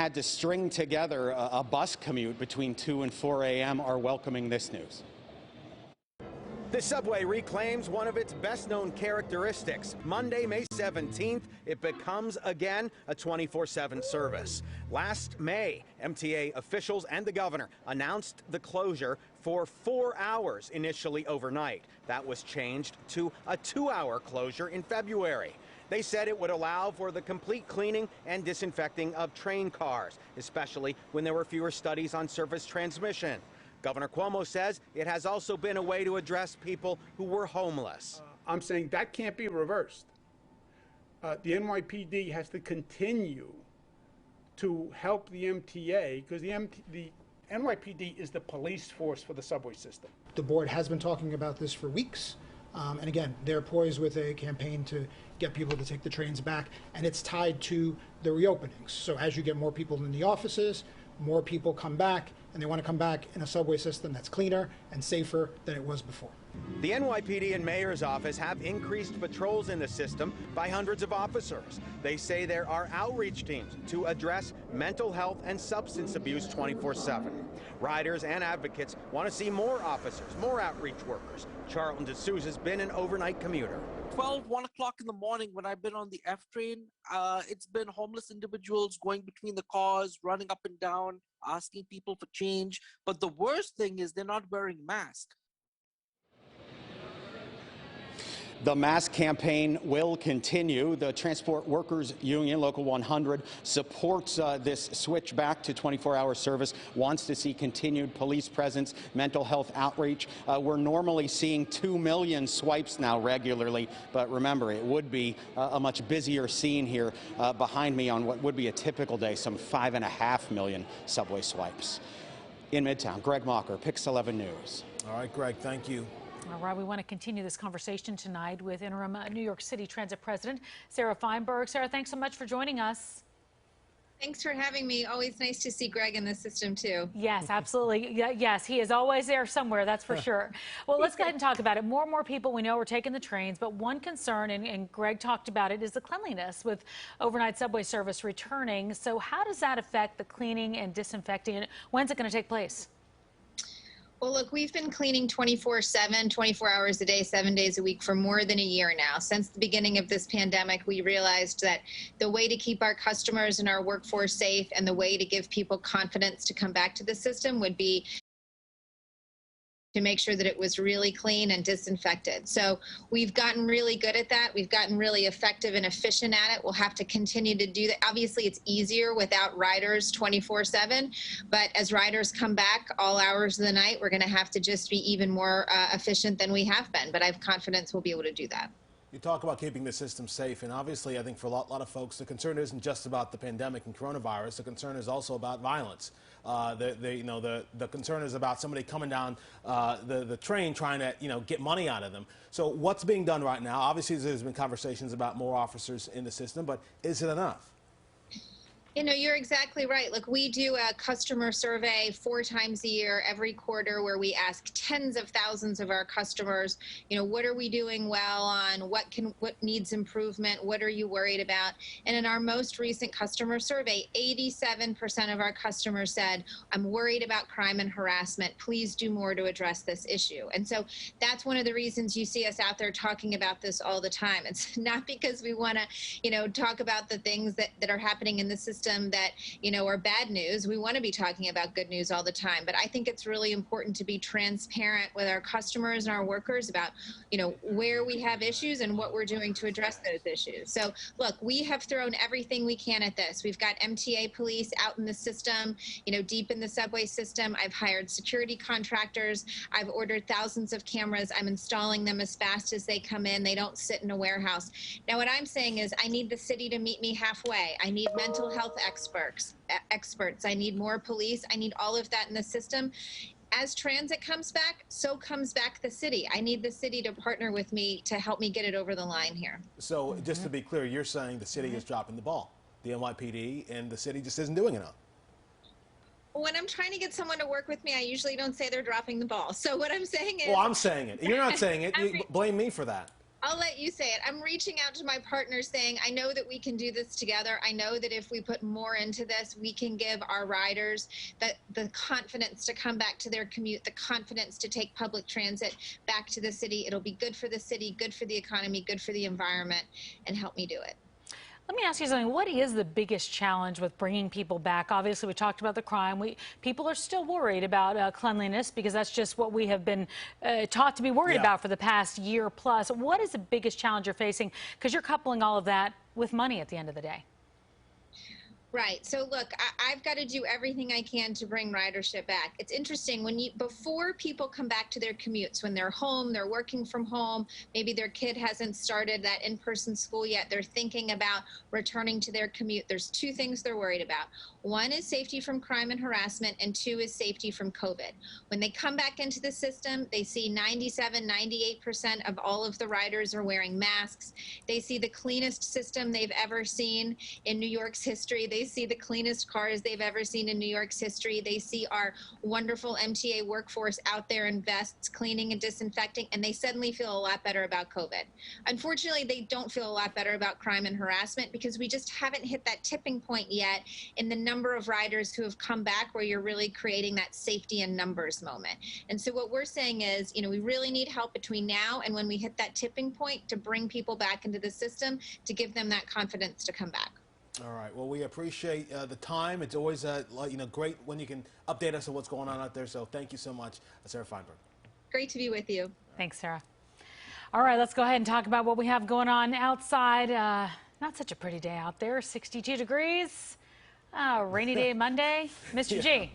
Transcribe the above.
had to string together a bus commute between 2 and 4 a.m. are welcoming this news. The subway reclaims one of its best-known characteristics. Monday, May 17th, it becomes again a 24/7 service. Last May, MTA officials and the governor announced the closure for 4 hours, initially overnight. That was changed to a 2-hour closure in February. They said it would allow for the complete cleaning and disinfecting of train cars, especially when there were fewer studies on surface transmission. Governor Cuomo says it has also been a way to address people who were homeless. I'm saying that can't be reversed. The NYPD has to continue to help the MTA because the NYPD is the police force for the subway system. The board has been talking about this for weeks. And again, they're poised with a campaign to get people to take the trains back, and it's tied to the reopenings. So as you get more people in the offices, more people come back, and they want to come back in a subway system that's cleaner and safer than it was before. The NYPD and Mayor's office have increased patrols in the system by hundreds of officers. They say there are outreach teams to address mental health and substance abuse 24/7. Riders and advocates want to see more officers, more outreach workers. Charlton D'Souza's been an overnight commuter. 1 o'clock in the morning when I've been on the F train, it's been homeless individuals going between the cars, running up and down, asking people for change. But the worst thing is they're not wearing masks. The mask campaign will continue. The Transport Workers Union, Local 100, supports this switch back to 24-hour service, wants to see continued police presence, mental health outreach. We're normally seeing 2 million swipes now regularly, but remember, it would be a much busier scene here behind me on what would be a typical day, some 5.5 million subway swipes. In Midtown, Greg Mocker, Pix 11 News. All right, Greg, thank you. All right, we want to continue this conversation tonight with Interim New York City Transit President Sarah Feinberg. Sarah, thanks so much for joining us. Thanks for having me. Always nice to see Greg in the system, too. Yes, absolutely. Yes, he is always there somewhere, that's for sure. Well, let's go ahead and talk about it. More and more people we know are taking the trains, but one concern, and Greg talked about it, is the cleanliness with overnight subway service returning. So how does that affect the cleaning and disinfecting, and when's it going to take place? Well, look, we've been cleaning 24/7, 24 hours a day, 7 days a week for more than a year now. Since the beginning of this pandemic, we realized that the way to keep our customers and our workforce safe and the way to give people confidence to come back to the system would be to make sure that it was really clean and disinfected. So we've gotten really good at that. We've gotten really effective and efficient at it. We'll have to continue to do that. Obviously, it's easier without riders 24/7, but as riders come back all hours of the night, we're going to have to just be even more efficient than we have been. But I have confidence we'll be able to do that. You talk about keeping the system safe, and obviously I think for a lot of folks, the concern isn't just about the pandemic and coronavirus. The concern is also about violence. The concern is about somebody coming down the train trying to, get money out of them. So what's being done right now? Obviously there's been conversations about more officers in the system, but is it enough? You're exactly right. Look, we do a customer survey 4 times a year, every quarter, where we ask tens of thousands of our customers, what are we doing well on, what needs improvement, what are you worried about? And in our most recent customer survey, 87% of our customers said, I'm worried about crime and harassment. Please do more to address this issue. And so that's one of the reasons you see us out there talking about this all the time. It's not because we want to, talk about the things that are happening in the system that, are bad news. We want to be talking about good news all the time. But I think it's really important to be transparent with our customers and our workers about, where we have issues and what we're doing to address those issues. So, look, we have thrown everything we can at this. We've got MTA police out in the system, deep in the subway system. I've hired security contractors. I've ordered thousands of cameras. I'm installing them as fast as they come in. They don't sit in a warehouse. Now, what I'm saying is I need the city to meet me halfway. I need mental health experts. I need more police. I need all of that in the system. As transit comes back, so comes back the city. I need the city to partner with me to help me get it over the line here. So just to be clear, you're saying the city is dropping the ball. The NYPD and the city just isn't doing enough. When I'm trying to get someone to work with me, I usually don't say they're dropping the ball. So what I'm saying is... Well, I'm saying it. You're not saying it. You blame me for that. I'll let you say it. I'm reaching out to my partners saying, I know that we can do this together. I know that if we put more into this, we can give our riders the confidence to come back to their commute, the confidence to take public transit back to the city. It'll be good for the city, good for the economy, good for the environment, and help me do it. Let me ask you something. What is the biggest challenge with bringing people back? Obviously, we talked about the crime. People are still worried about cleanliness because that's just what we have been taught to be worried about for the past year plus. What is the biggest challenge you're facing? Because you're coupling all of that with money at the end of the day. Right. So look, I've got to do everything I can to bring ridership back. It's interesting before people come back to their commutes, when they're home, they're working from home, maybe their kid hasn't started that in-person school yet, they're thinking about returning to their commute. There's two things they're worried about. One is safety from crime and harassment, and two is safety from COVID. When they come back into the system, they see 97, 98% of all of the riders are wearing masks. They see the cleanest system they've ever seen in New York's history. They see the cleanest cars they've ever seen in New York's history. They see our wonderful MTA workforce out there in vests, cleaning and disinfecting, and they suddenly feel a lot better about COVID. Unfortunately, they don't feel a lot better about crime and harassment because we just haven't hit that tipping point yet in the number of riders who have come back where you're really creating that safety in numbers moment. And so what we're saying is, we really need help between now and when we hit that tipping point to bring people back into the system, to give them that confidence to come back. All right. Well, we appreciate the time. It's always great when you can update us on what's going on out there. So thank you so much, Sarah Feinberg. Great to be with you. Thanks, Sarah. All right, let's go ahead and talk about what we have going on outside. Not such a pretty day out there. 62 degrees. Rainy day Monday. Mr. G.